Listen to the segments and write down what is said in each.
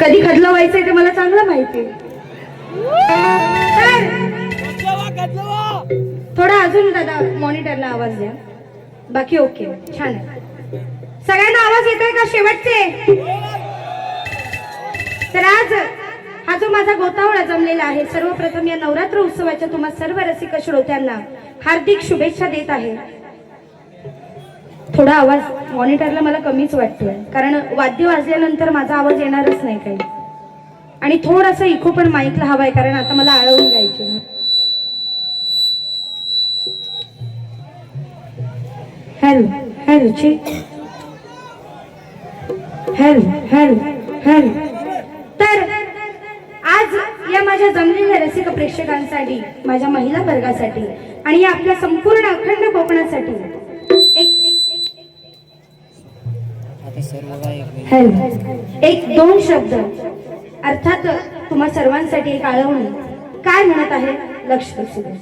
कधी खदलं व्हायचंय ते मला चांगलं माहिती. थोडा अजून दादा मॉनिटरला आवाज द्या. बाकी ओके, छान आहे. सगळ्यांना आवाज येतोय का शेवटचे? तर आज हा जो माझा गोतावळा जमलेला आहे, सर्वप्रथम या नवरात्र उत्सवाच्या तुम्हा सर्व रसिक श्रोत्यांना हार्दिक शुभेच्छा देत आहे. थोडा आवाज मॉनिटरला मला कमीच वाटतोय, कारण वाद्य वाजल्यानंतर माझा आवाज येणारच नाही काही. आणि थोडासा इको पण माईकला हवाय, कारण आता मला आळवून जायचे. Hello hello hello. तर आज या माझ्या जमलेल्या रसिक प्रेक्षकांसाठी, माझ्या महिला वर्गासाठी आणि या आपल्या संपूर्ण अखंड कोकणासाठी एक दोन शब्द, अर्थात तुम्हा सर्वांसाठी एक आळवण काय म्हणत आहे लक्ष असू दे.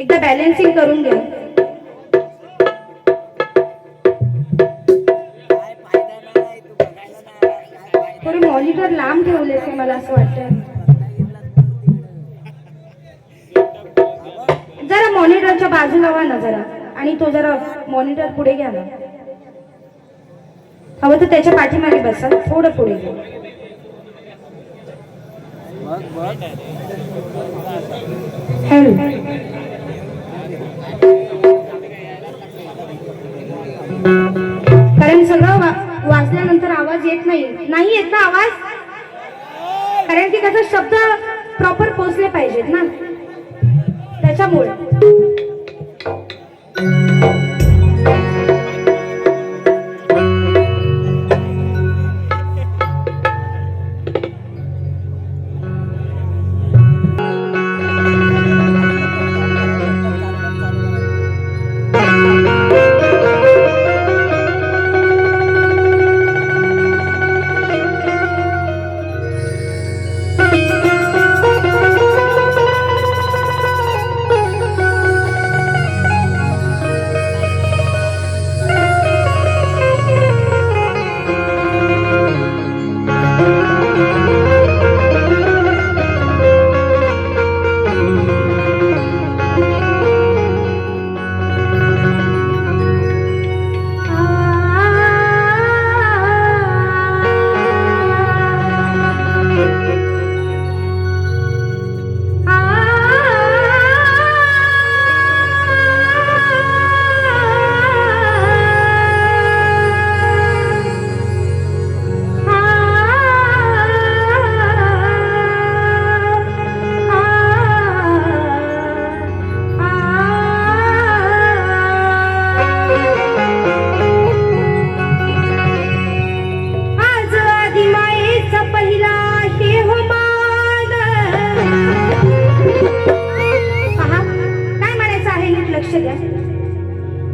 एकदा बॅलन्सिंग करून घ्या. थोडे मॉनिटर लांब ठेवले ते मला असं वाटतं. जरा मॉनिटरच्या बाजूला व्हा ना जरा, आणि तो जरा मॉनिटर पुढे घ्या ना. हवं तर त्याच्या पाठीमागे बसा, थोडं पुढे घ्या. हॅलो, कारण सगळं वाजल्यानंतर आवाज येत नाही येत ना आवाज, कारण की त्याचा शब्द प्रॉपर पोचले पाहिजेत ना, त्याच्यामुळे.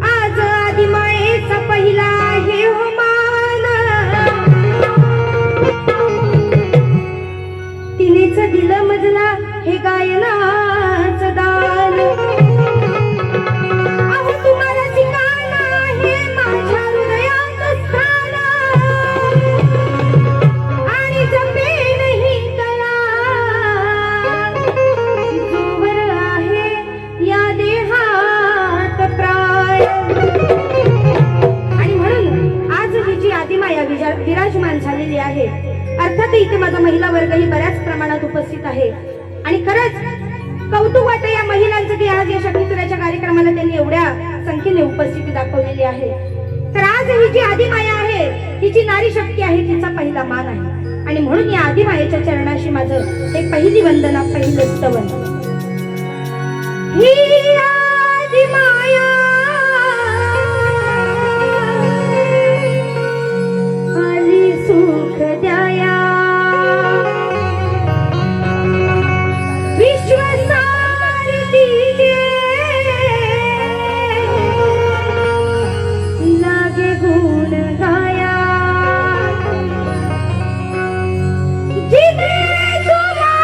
आज आदिमायेचा पहिला हे हो मान, तिनेच दिलं मजला हे गायनाचं दान. अहो तुम्हाला ठिकाण आहे माझ्या हृदयात स्थान, आणि जपेन ही कला जोवर आहे या देहात प्राण. आणि म्हणून आज ही जी आदिमाया विराजमान झालेली आहे, अर्थात इथे माझा महिला वर्गही बऱ्याच प्रमाणात उपस्थित आहे. आणि खरंच कौतुक वाटतं या महिलांचं की आज या शक्तीसुराच्या कार्यक्रमाला त्यांनी एवढ्या संख्येने उपस्थिती दाखवलेली आहे. तर आज ही जी आदिमाया आहे, ही जी नारी शक्ती आहे, तिचा पहिला मान आहे. आणि म्हणून या आदिमायेच्या चरणाशी माझं एक पहिली वंदना, पहिलं स्तवन. ही आदिमाया आली सुख द्याया, लागे गुण गाया. जिथे तुम्हाला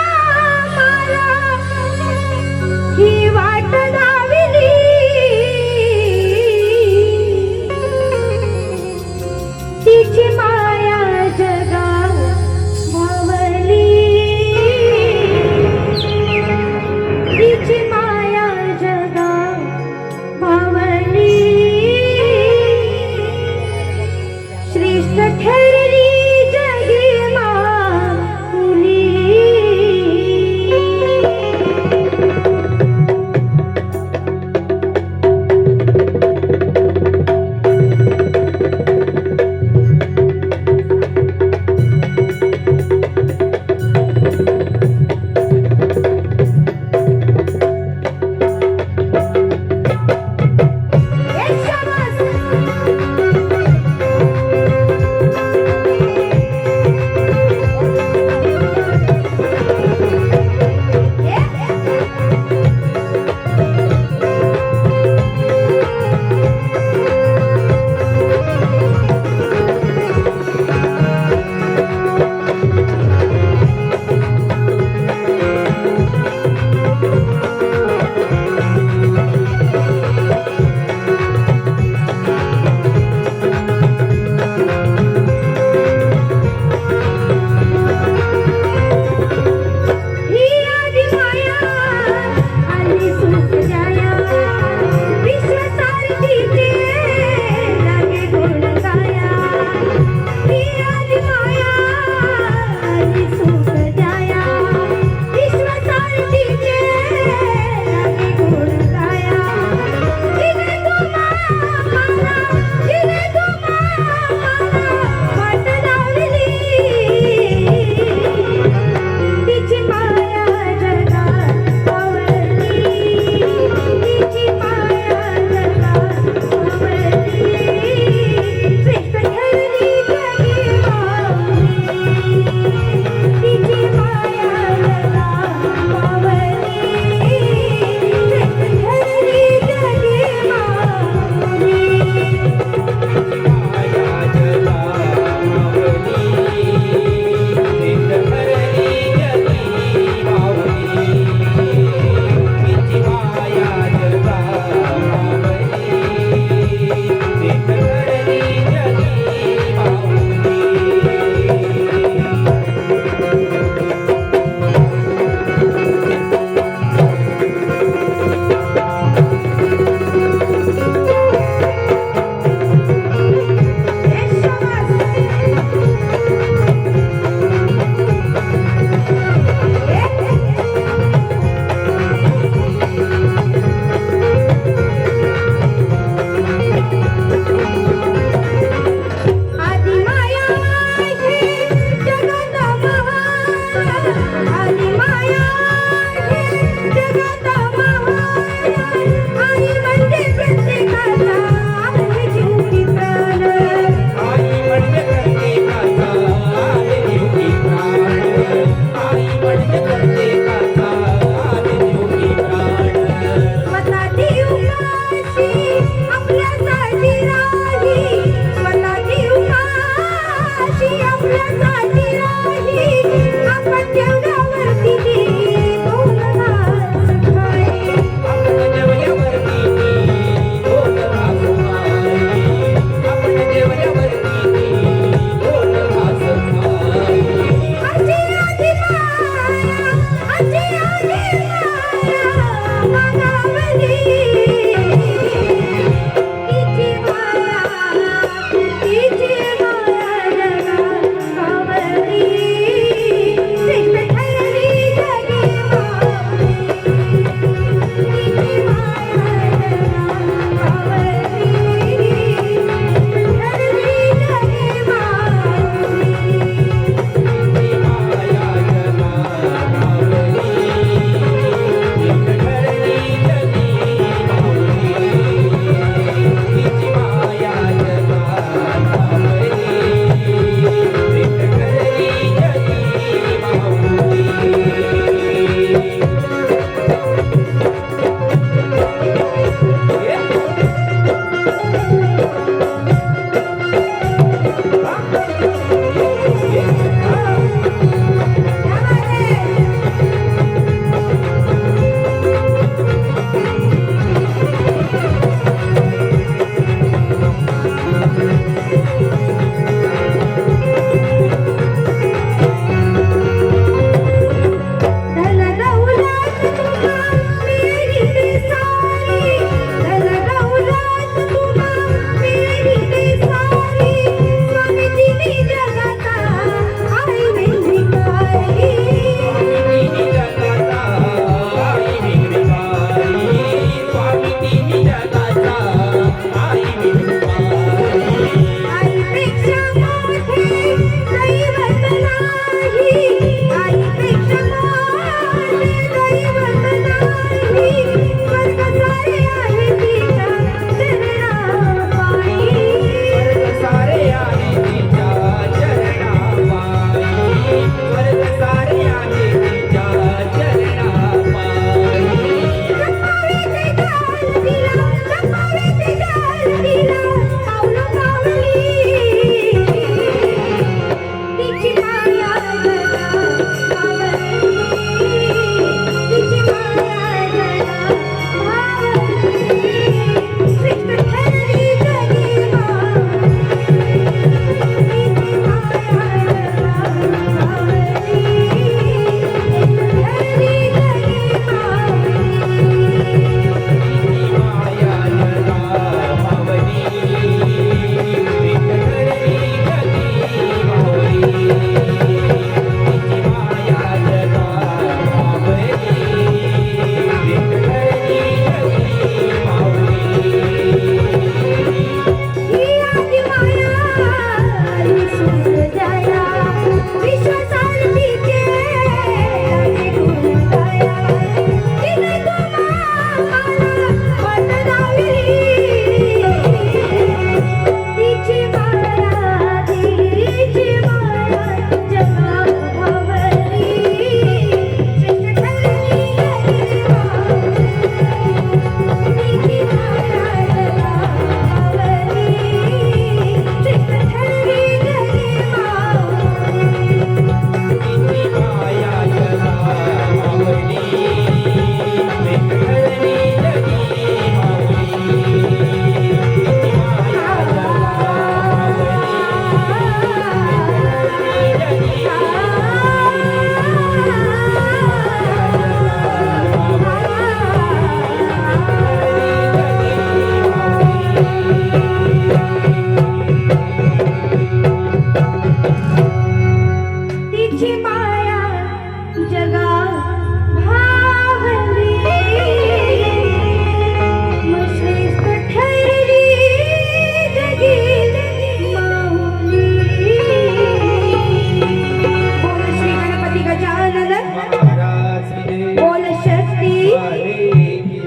ही वाट दाविली,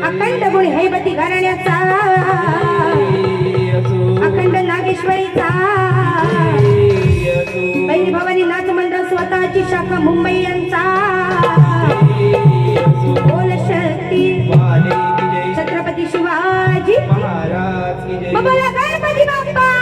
अखंड गुण हैबती घराण्याचा अखंड नागेश्वरीचा बहिणी भवानी नाच मंडळ स्वतःची शाखा मुंबई यांचा बोल शक्ती छत्रपती शिवाजी महाराज की जय. बोला गणपती बाप्पा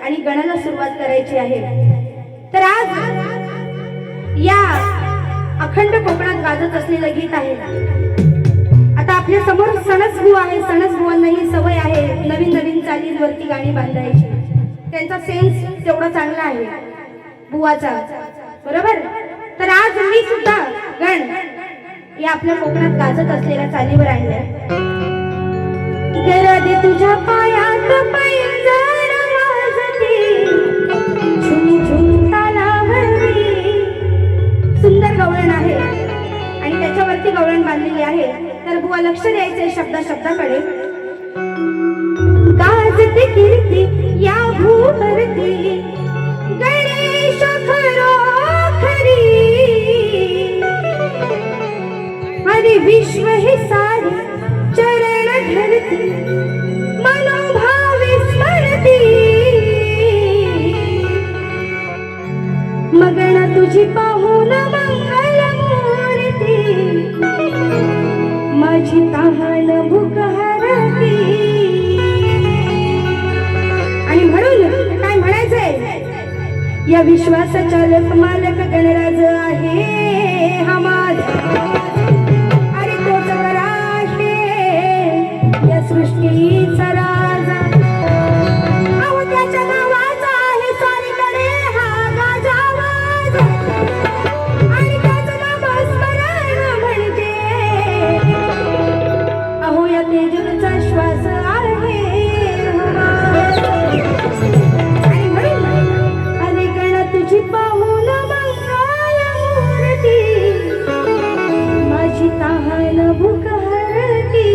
आणि गणाला सुरुवात करायची आहे. तर आज या अखंड कोकणात गाजत असलेलं गीत आहे. आता आपल्या समोर सणसबुवा आहे. सणसबुवांना ही सवय आहे नवीन नवीन चालींवरती गाणी बांधायची. त्यांचा सेन्स तेवढा चांगला आहे बुवाचा, बरोबर. तर आज मी सुद्धा गण या आपल्या कोकणात गाजत असलेल्या चालीवर आणल्या. गरज तुझ्या पायात पैंजण वाजते, झुम झुम तालावरती. सुंदर गवळण आहे आणि त्याच्यावरती गवळण बांधलेली आहे. तर बुवा लक्ष द्यायचंय शब्दाकडे. गाजते कीर्ती या भूवरती, गणेश खरो खरी. हरी विश्व हे सारे चरण धरती, मनोभावे स्मरती. मगन तुझी पाहून मंगल मूर्ती, माझी तहान भूक हरती. आणि म्हणून काय म्हणायचंय, या विश्वासाचा चालक मालक गणराज आहे हा माझा. अरे तोच बरा आहे या सृष्टीचा राजा. अहो त्याच्या नावाचा आहे सारीकडे हा गाजावाज. आणि त्याचं नामस्मरण म्हणजे अहो या तेजूचा श्वास आहे. आणि म्हणून अरे गण तुझी पाहून मंगल मूर्ती, माझी तहान भूक हरती.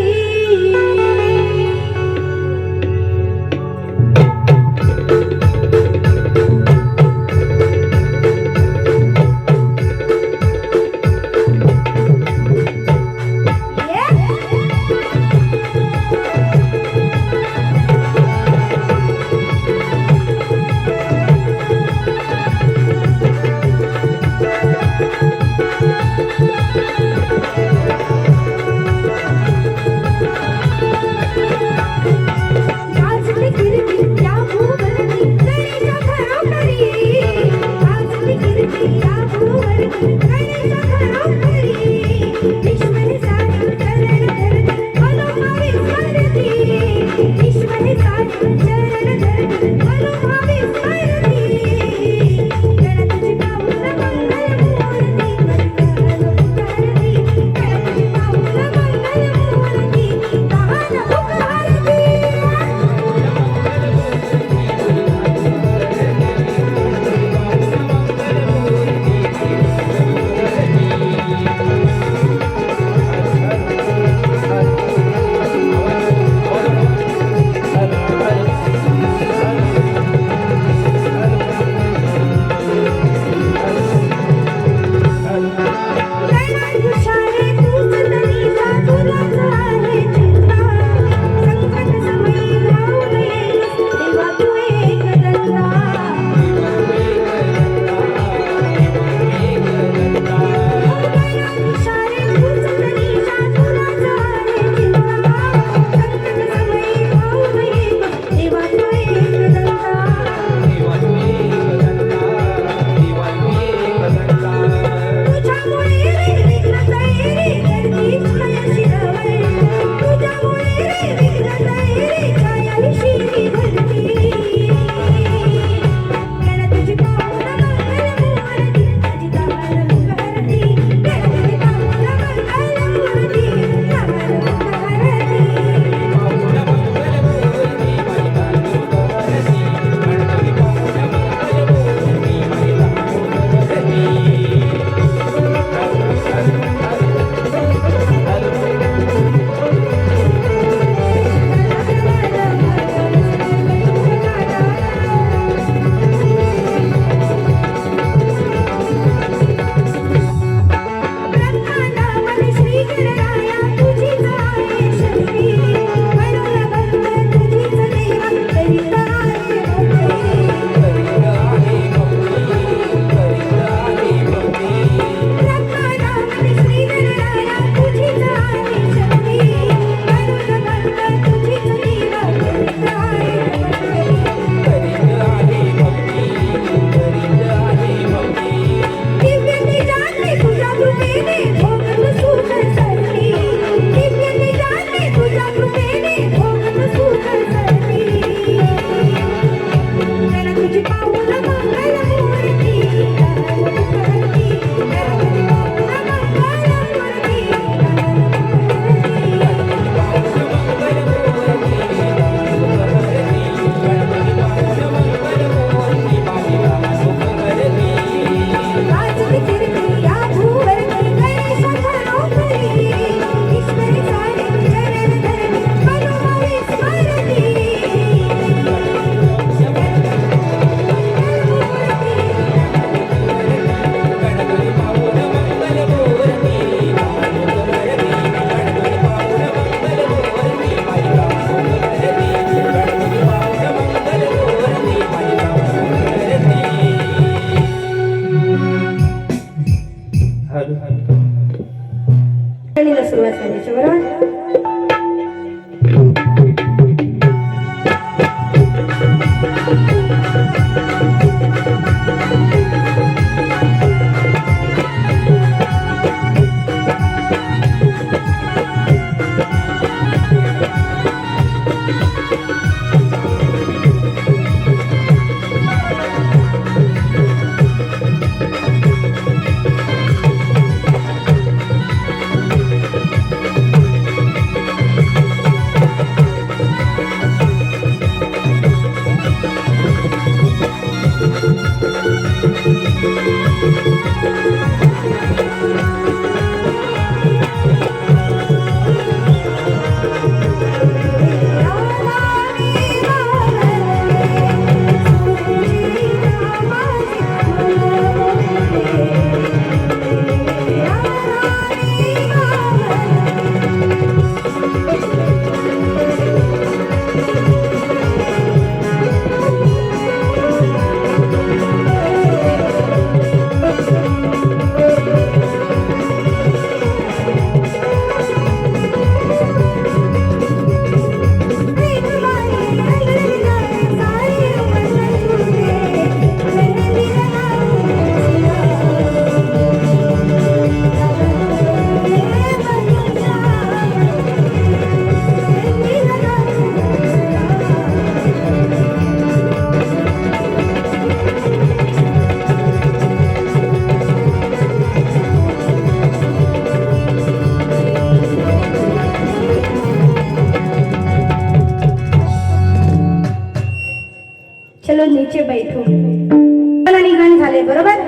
इथून आणि गाणं झाले. बरोबर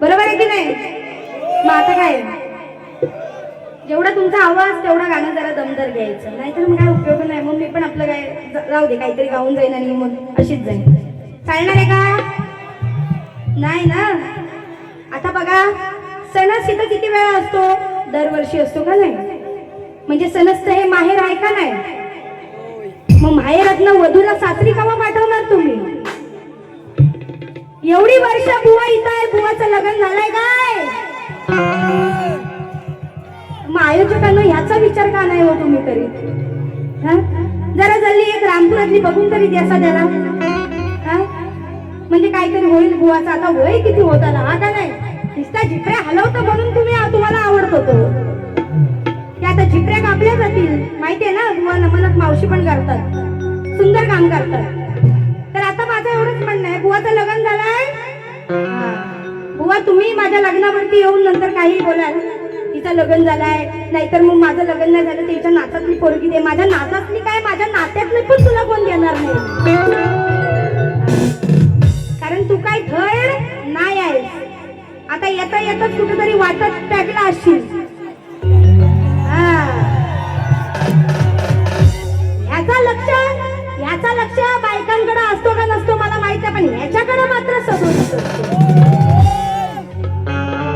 बरोबर आहे की नाही? मग आता काय, जेवढा तुमचा आवाज तेवढा गाणं जरा दमदार घ्यायचं, नाहीतर मग काय उपयोग नाही. मग मी पण आपलं काय राहू दे, काहीतरी गाऊन जाईन आणि मग अशीच जाईन. चालणार आहे का? नाही ना. आता बघा, सणस इथं किती वेळा असतो? दरवर्षी असतो का नाही? म्हणजे सणसचं हे माहेर आहे का नाही? मग माहेरातनं वधूला सासरी कवा पाठवणार तुम्ही? एवढी वर्ष बुवा इथं आहे, बुवाचं लग्न झालंय काय? मग आयोजकांना ह्याचा विचार का नाही हो तुम्ही तरी? जरा जल्ली एक रामपुरातली बघून तरी द्यासा त्याला, म्हणजे काहीतरी होईल बुवाचा. आता वय किती होत आला हा का नाही? नुसता झिपऱ्या हलवतो म्हणून तुम्हाला आवडतो तो. की आता झिपऱ्या कापल्या जातील माहितीये ना, बुवा नमनत मावशी पण करतात, सुंदर काम करतात. तर आता माझं एवढंच म्हणणं आहे, बुवाचं लग्न झालंय. बुवा तुम्ही माझ्या लग्नावरती येऊन नंतर काही बोलाल, तिचं लग्न झालंय, नाहीतर मग माझं लग्न नाही झालं, तिच्या नातातली पोरगी दे. माझ्या नातातली काय, माझ्या नात्यातली पण तुला कोण देणार नाही, कारण तू काय धड नाही आहे. आता येता येतच कुठेतरी वाटत टाकला असशील. ह्याचा लक्ष बायकांकडे असतो का नसतो मला माहित आहे, पण ह्याच्याकडे मात्र सगळं.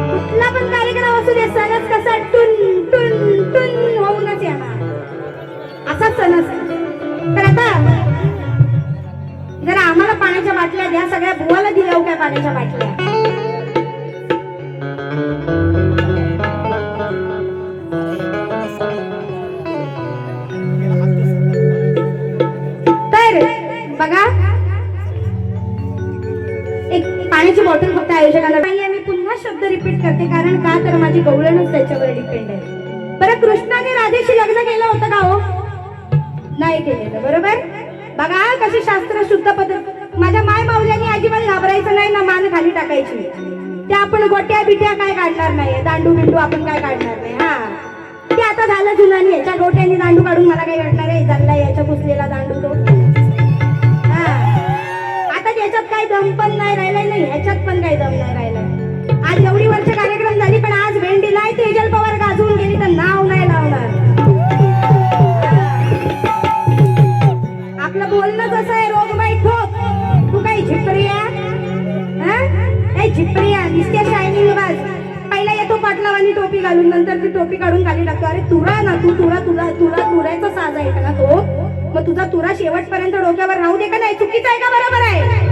कुठला पण कार्यक्रम असू दे, सणच कसा टुन टुन टुन होऊनच येणार, असा सणच. तर आता जरा आम्हाला पाण्याच्या बाटल्या द्या, सगळ्या बुवाला दिल्या काय पाण्याच्या बाटल्या? बघा, एक पाण्याची बॉटल फक्त आयोजकांना नाहीये. मी पुन्हा शब्द रिपीट करते, कारण का तर माझी गवळणच त्याच्यावर डिपेंड आहे. बरं, कृष्णाने राधेशी लग्न केलं होतं का हो? नाही केलेलं. बरोबर. बघा कशी शास्त्र शुद्ध पद्धत. माझ्या माय माऊल्यांनी अजिबात घाबरायचं नाही ना, मान खाली टाकायची. त्या आपण गोट्या बिट्या काय काढणार नाही, दांडू बिंडू आपण काय काढणार नाही. ते आता झालं जुनानी, याच्या गोट्याने दांडू काढून मला काय काढणार आहे? चालला याच्या पुसलेला दांडू तो. याच्यात काही दम पण नाही राहिलाय, नाही ह्याच्यात पण काही दम नाही राहिलाय. आज एवढी वर्ष कार्यक्रम झाली, पण आज भेंडीला तेजल पवार गाजवून गेली तर नाव नाही लावणार. आपलं बोलणंच असं आहे, रोगबाई ठोक. तू काही झिपरिया, काही झिपरिया दिसते शायनिंग बाज. पहिला येतो पाटलावानी टोपी घालून, नंतर ती टोपी काढून खाली टाकतो. अरे तुरा ना, तुला तुरायचा साज आहे का ना तो? मग तुझा तुरा शेवटपर्यंत डोक्यावर राहू दे का नाही? चुकीचं आहे का बरोबर आहे?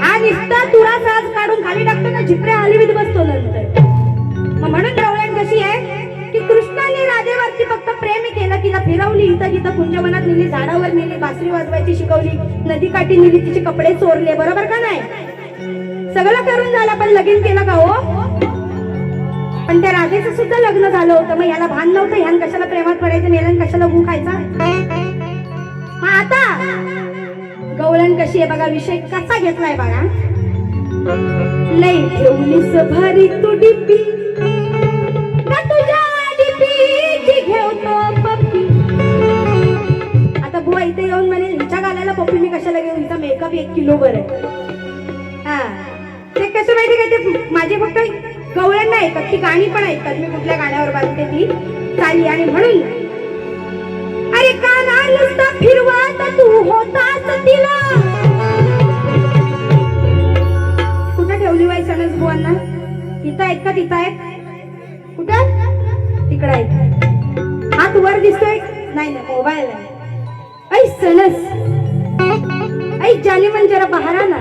हा निस्ता तुरा साज काढून खाली टाकतो ना, झिपऱ्या हलवीत बसतो नंतर. मग म्हणून गवळण कशी आहे की कृष्णाने राधेवरती फक्त प्रेम केलं, तिला फिरवली, इथं तिथं कुंजवनात नेली, झाडावर नेली, बासरी वाजवायची शिकवली, नदीकाठी नेली, तिचे कपडे चोरले. बरोबर का नाही? सगळं करून झालं, पण लगीन केलं का हो? पण त्या राधेचं सुद्धा लग्न झालं होतं. मग याला भान नव्हतं, ह्यान कशाला प्रेमात पडायचं, नेलन कशाला गु खायचा. मग आता गवळण कशी आहे बघा, विषय कसा घेतलाय बघा. लई ठेवलीस भारी तू डिपी, का तुझ्या डिपीची घेवतो पप्पी. आता बुवा इथे येऊन म्हणे, हिच्या गालाला पप्पी मी कशाला घेऊ, हिचा मेकअप 1 किलो वर आहे. ते कसं माहिती का, ते माझे फक्त गवळण नाही ऐकत, ती गाणी पण ऐकतात. मी कुठल्या गाण्यावर बांधते ती चाली. आणि म्हणून अरे काना नुसता फिरवत तू होतास तिला. कुठं ठेवली बाई सणस बुवांना? इथं आहेत का तिथं आहेत? कुठं? तिकडं आहेत. हात वर दिसतोय? नाही ना, मोबाईल आहे. ऐ सणस, ऐ जानी मन जरा बाहेर आ ना.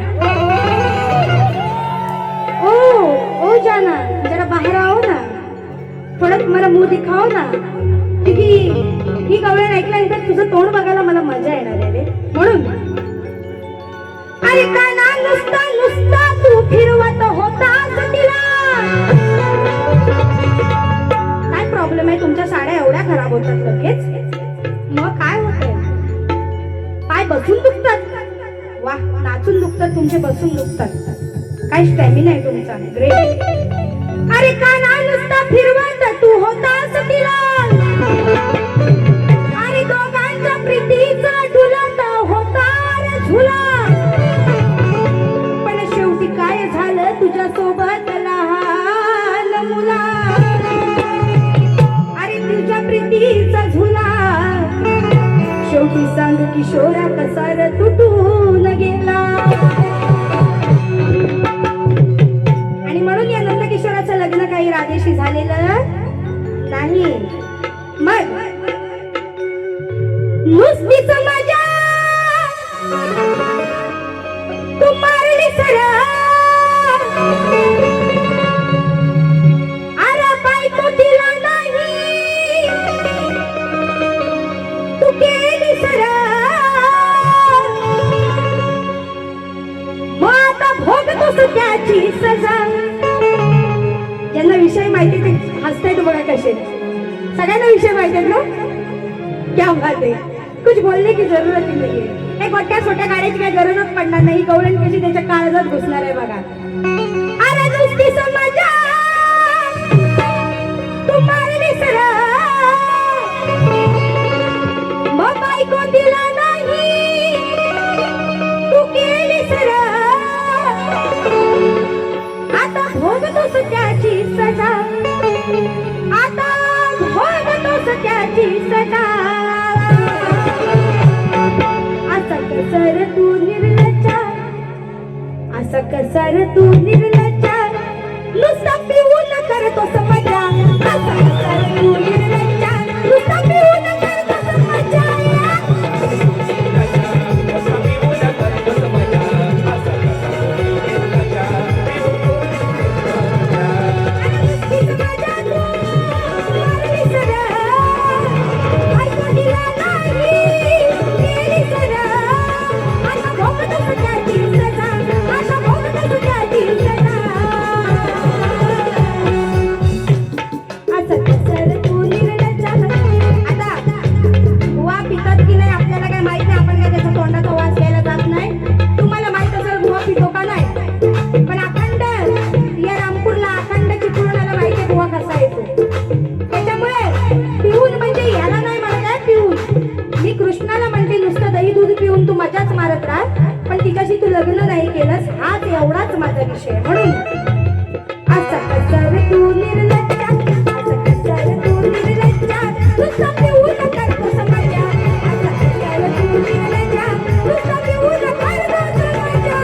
ओ जाना, जरा बाहेर आओ ना, थोडं मला मुंह दिखाओ ना. ही गवळण ऐकल्यानंतर तुझं तोंड बघायला मला मजा येणार आहे रे. म्हणून अरे काना नुसता तू फिरवत होतास तिला. काय प्रॉब्लेम आहे? तुमच्या साड्या एवढ्या खराब होतात लगेच? मग काय होतंय? पाय बसून दुखतात? वा, नाचून दुखतात तुमचे, बसून दुखतात. काय स्टॅमिना आहे तुमचा, ग्रेट. अरे काना नुसता फिरवत तू होतास तिला. अरे दोघांच्या प्रीतीचा डुलत होता रे प्रीतीचा झुला शेवटी सांग किशोरा कसा र तुटून गेला. आणि म्हणून या नंदकिशोराचं लग्न काही राधेशी झालेलं नाही. मग नुसतीच मजा तू मारली सरा आरा बायको दिला नाही तू केली सरा. मग आता भोगतोस त्याची सजा. ज्यांना विषय माहिती ते हसतायत बघा कसे. सगळ्यांना विषय माहिती आहेत ना. क्या बात आहे. कुछ बोलने की जरूरत ही नाही आहे. एक मोठ्या छोट्या गाड्याची काही गरजच पडणार नाही. गवळण कशी त्याच्या काळजात घुसणार आहे बघा. अरे नुसती समजा तू मारली सरा मग बायको दिला नाही तू केली सरा. आता भोगतोस त्याची सजा. आता भोगतोस त्याची सजा. असा कसर तू निर्लज्जा असा कसर तू निर्लज्जा नुसता पिऊन करतोस मजा. असा कसर तू निर्लज्जा नुसता पिऊन करतोस मजा. तू मजाच मारत राहा पण तिच्याशी तू लग्न नाही केलंस हाच एवढाच माझा विषय. म्हणून असा कसर तू निर्लज्जा असा कसर तू निर्लज्जा नुसता पिऊन करतोस मजा. असा कसर तू निर्लज्जा नुसता पिऊन करतोस मजा.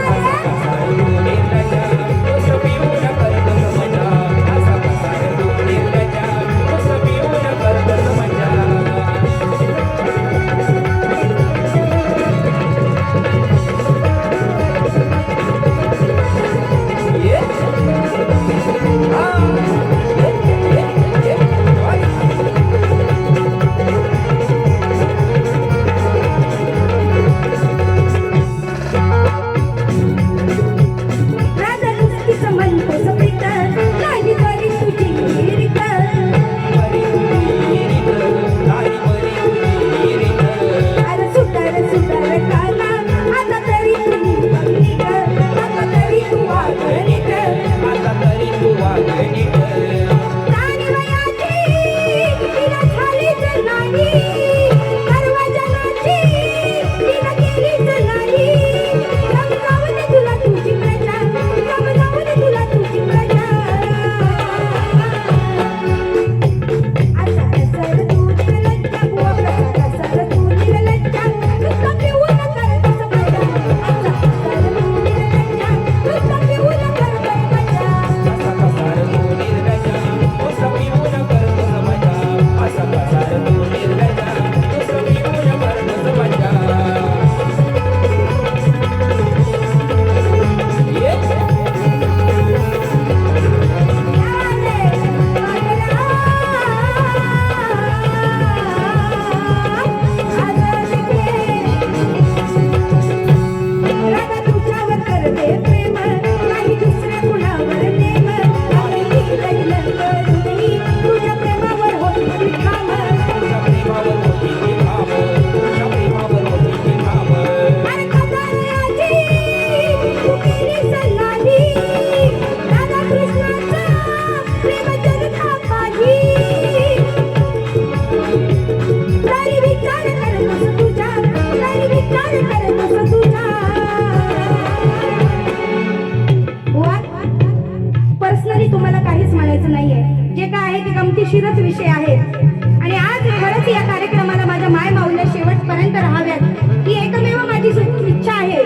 राहाव्यात ही एकमेव माझी इच्छा आहे.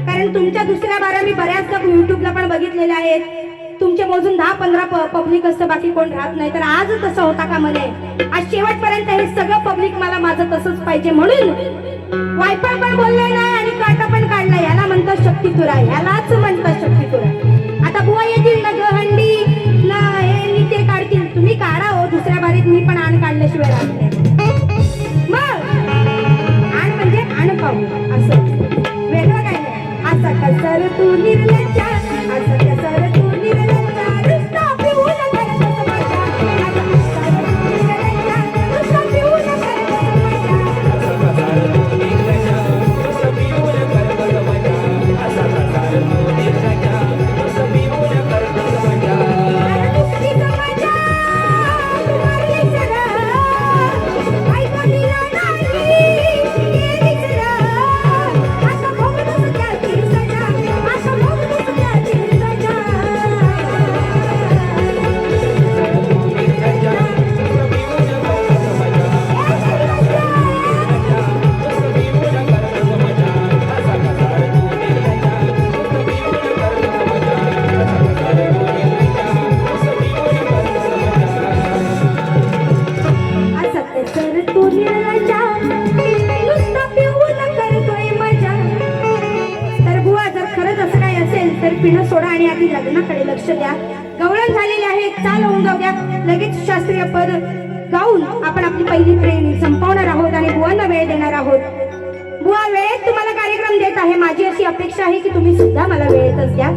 कारण तुमच्या दुसऱ्या बारा मी बऱ्याचदा युट्यूबला पण बघितलेल्या आहेत. तुमचे मोजून 10-15 पब्लिक असतं, बाकी कोण राहत नाही. तर आज तसं होता का म्हणे. आज शेवटपर्यंत हे सगळं पब्लिक मला माझं तसंच पाहिजे म्हणून वायफळ पण बोलले नाही आणि काटा पण काढला. याला म्हणतात शक्तितुरा, ह्यालाच म्हणतात शक्तितुरा. आता बुवा येतील ना गहंडी ना हे नी ते काढतील, तुम्ही काढा हो. दुसऱ्या बारीत मी पण आण काढल्याशिवाय राहत नाही. मग आण म्हणजे आण पाहू, असं वेगळं काय नाही. असं कसर तू निर्लज्जा, असं कसर तू निर्लज्जा, नुसता पिऊन करतोस मजा. असं कसर तू निर्लज्जा, नुसता पिऊन करतोस मजा. पिणं सोडा आणि आधी लग्नाकडे लक्ष द्या. गवळण झालेले आहे, चाल होऊन जाऊ द्या. लगेच शास्त्रीय पद गाऊन आपण आपली पहिली ट्रेन संपवणार आहोत आणि बुवांना वेळ देणार आहोत. बुवा वेळेत तुम्हाला कार्यक्रम देत आहे. माझी अशी अपेक्षा आहे की तुम्ही सुद्धा मला वेळेतच द्या.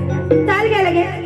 चाल घ्या लगेच.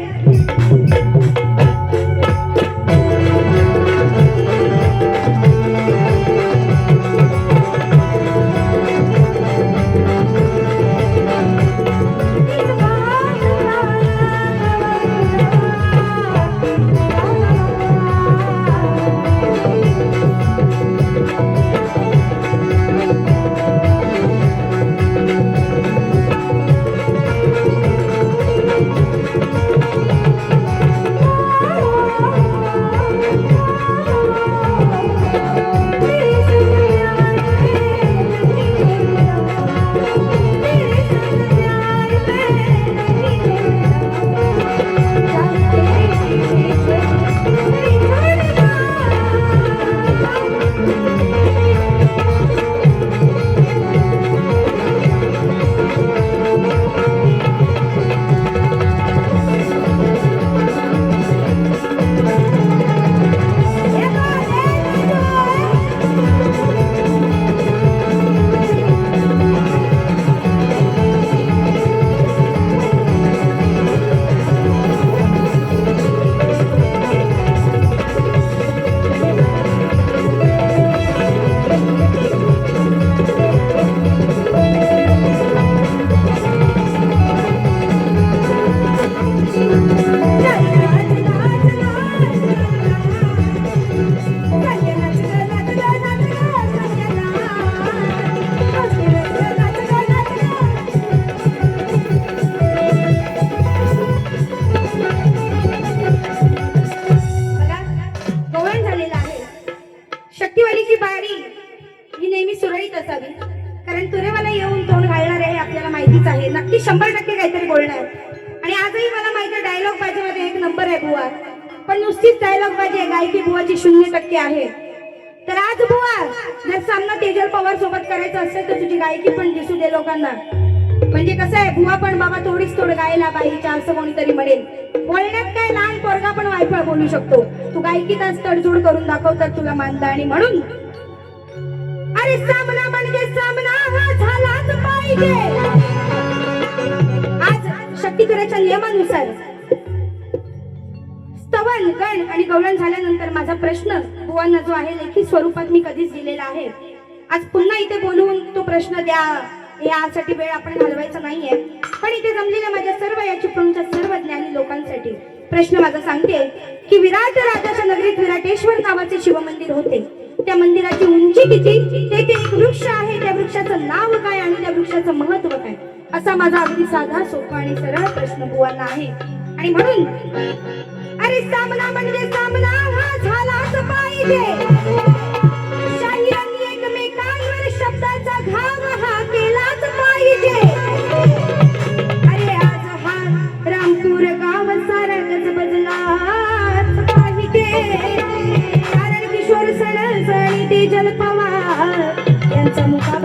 कारण तुरेवाला येऊन तोंड घालणार आहे आपल्याला माहितीच आहे. नक्की 100% काहीतरी बोलणार. आणि आजही मला माहिती डायलॉग बाजीमध्ये 1 नंबर आहे बुवा, पण नुसतीच डायलॉग बाजी आहे, गायकी बुवाची 0% आहे. तर आज बुवा जर सामना तेजल पवार सोबत करायचा असेल तर तुझी गायकी पण दिसू दे लोकांना. म्हणजे कसं आहे, बुवा पण बाबा थोडीच थोड गायला बाईच्या असं कोणीतरी म्हणेल. बोलण्यात काय लहान पोरगा पण वायफळ बोलू शकतो. तू गायकीतच तडजोड करून दाखव तर तुला मानता. आणि म्हणून अरे सामना म्हणजे सामना हा झालाच पाहिजे. आज शक्तितुऱ्याच्या नियमानुसार स्तवन गण आणि गवळण झाल्यानंतर माझा प्रश्न बुवांना जो आहे लेखी स्वरूपात मी कधीच दिलेला आहे. आज पुन्हा इथे बोलून तो प्रश्न द्या यासाठी वेळ आपण घालवायचा नाहीये. पण इथे जमलेल्या माझ्या सर्व या चिपळूणच्या सर्व ज्ञानी लोकांसाठी प्रश्न माझा सांगते की विराट राजाच्या नगरीत विराटेश्वर नावाचे शिवमंदिर होते. त्या मंदिराची उंची किती, तेथे एक वृक्ष आहे, त्या वृक्षाचं नाव काय आणि त्या वृक्षाचं महत्व काय, असा माझा अगदी साधा सोपा आणि सरळ प्रश्न बुवांना आहे. आणि म्हणून अरे सामना म्हणजे सामना हा झालाच पाहिजे. शाहीरांनी एकमेकांवर शब्दाचा घाव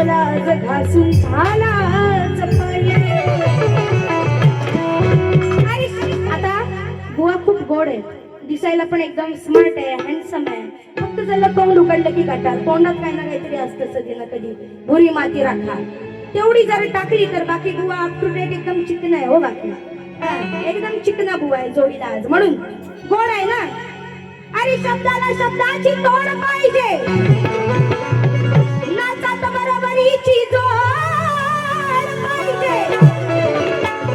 बसला आज घासून झालाच पाहिजे. अरे आता बुवा खूप गोड आहे, दिसायला पण एकदम स्मार्ट आहे, हँडसम आहे. फक्त त्याला तोंड उघडलं की गटार, तोंडात काही ना काहीतरी असतं सध्या ना कधी भुरी माती राखा. तेवढी जरी टाकली तर बाकी बुवा अप टू डेट एकदम चिकन आहे हो. बाकी एकदम चिकना बुवा आहे जोडीला आज, म्हणून गोड आहे ना. अरे शब्दाला शब्दाची तोड पाहिजे, नाचात बरोबरीची जोड पाहिजे.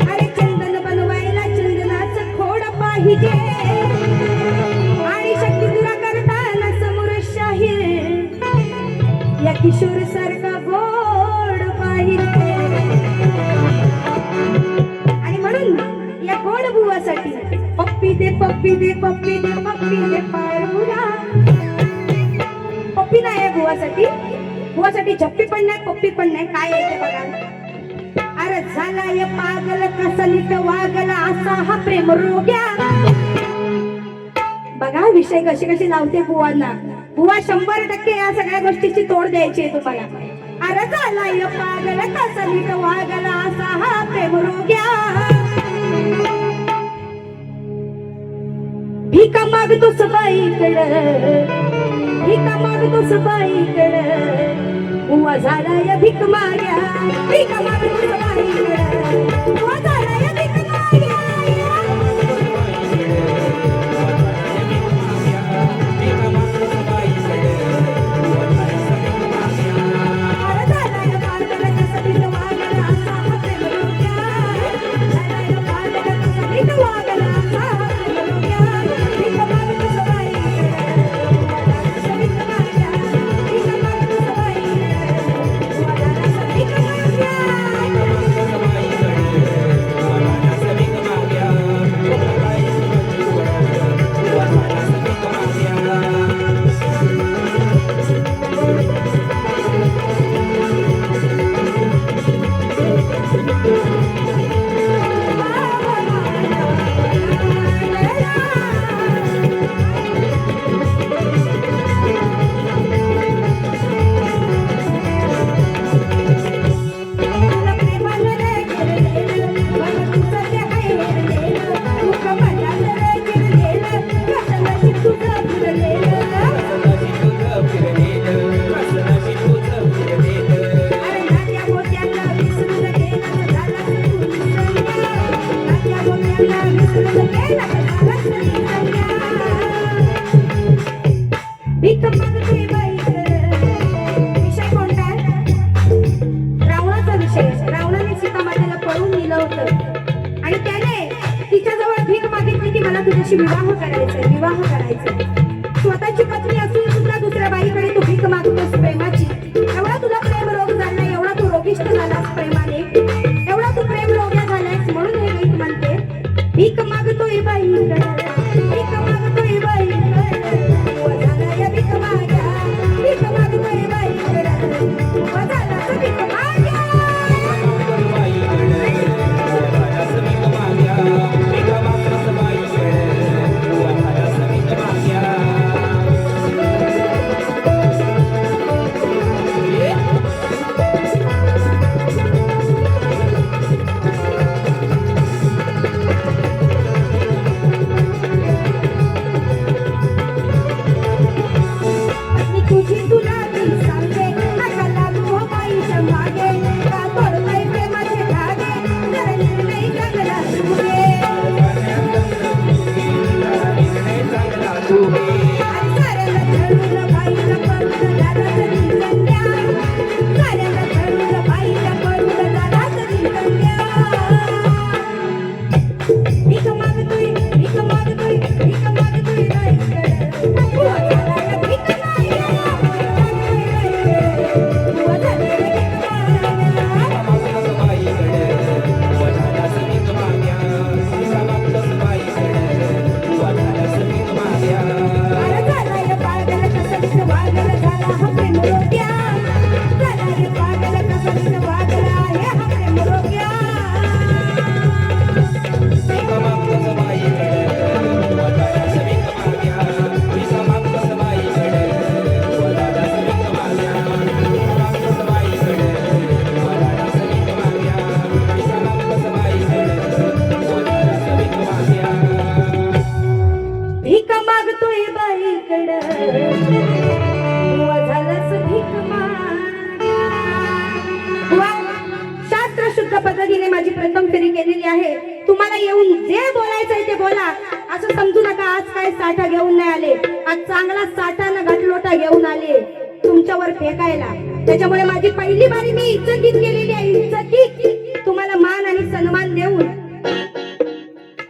अरे चंदन बनवायला चंदनाचं खोड पाहिजे, आणि शक्ती तुला करताना समोर शाहीर या किशोर सारखा गोड पाहिजे. आणि म्हणून या गोड बुवासाठी पप्पी दे पप्पी दे पप्पी दे पप्पी दे पारुला. पप्पी नाही आहे बुवासाठी, बुवासाठी झप्पी पण नाही पप्पी पण नाही. काय आहे ते बघा. अरे झाला या पागल कसा नीट वागला असा हा प्रेम रोग्या. बघा विषय कशी कशी लावते बुवांना. बुवा 100% या सगळ्या गोष्टीची तोड द्यायची आहे तुम्हाला. अरे झाला या पागल कसा नीट वागला असा हा प्रेम रोग्या. भिका मागतो सबाईकडं, भिका मागतो सबाईकडं. बुवा झाला या भीक माग्या, भिका मागतो सबाईकडं. बुवा झाला या भीक माग्या. विवाह करायचा, विवाह करायचा. स्वतःची पत्नी असून सुद्धा दुसऱ्या बाईकडे तू भीक मागतोस प्रेमाची. एवढा तुला प्रेम रोग झालाय, एवढा तू रोगिष्ट झालास प्रेमाने, एवढा तू प्रेम रोग्या झालायस. म्हणून हे गीत म्हणते भीक मागतोय बाईकडे, भीक मागतोय बाईकडे. बुवा झाला या भीक माग्या, भीक मागतोय बाईकडे. बुवा झाला तो भीक माग्या. Yeah. फेरी केलेली आहे. तुम्हाला येऊन जे बोलायचंय ते बोला. असं समजू नका आज काय साठा घेऊन नाही आले. आज चांगला साठा न घाटलोटा घेऊन आले तुमच्यावर फेकायला. त्याच्यामुळे माझी पहिली बारी मी इज्जतीत केलेली आहे. इज्जतीत तुम्हाला मान आणि सन्मान देऊन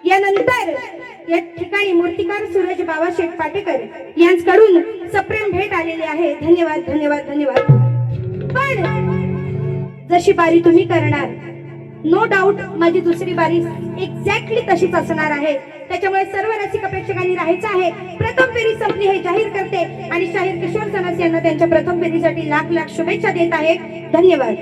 यानंतर या ठिकाणी मूर्तिकार सूरज बाबाशेठ पाटेकर यांच्याकडून सप्रेम भेट आलेली आहे. धन्यवाद धन्यवाद धन्यवाद. पण जशी बारी तुम्ही करणार नो डाऊट माझी दुसरी बारी एक्झॅक्टली तशीच असणार आहे. त्याच्यामुळे सर्व रसिक प्रेक्षकांनी राहायचं आहे. प्रथम फेरी संपली हे जाहीर करते आणि शाहीर किशोर सनस यांना त्यांच्या प्रथम फेरीसाठी लाख लाख शुभेच्छा देत आहे. धन्यवाद.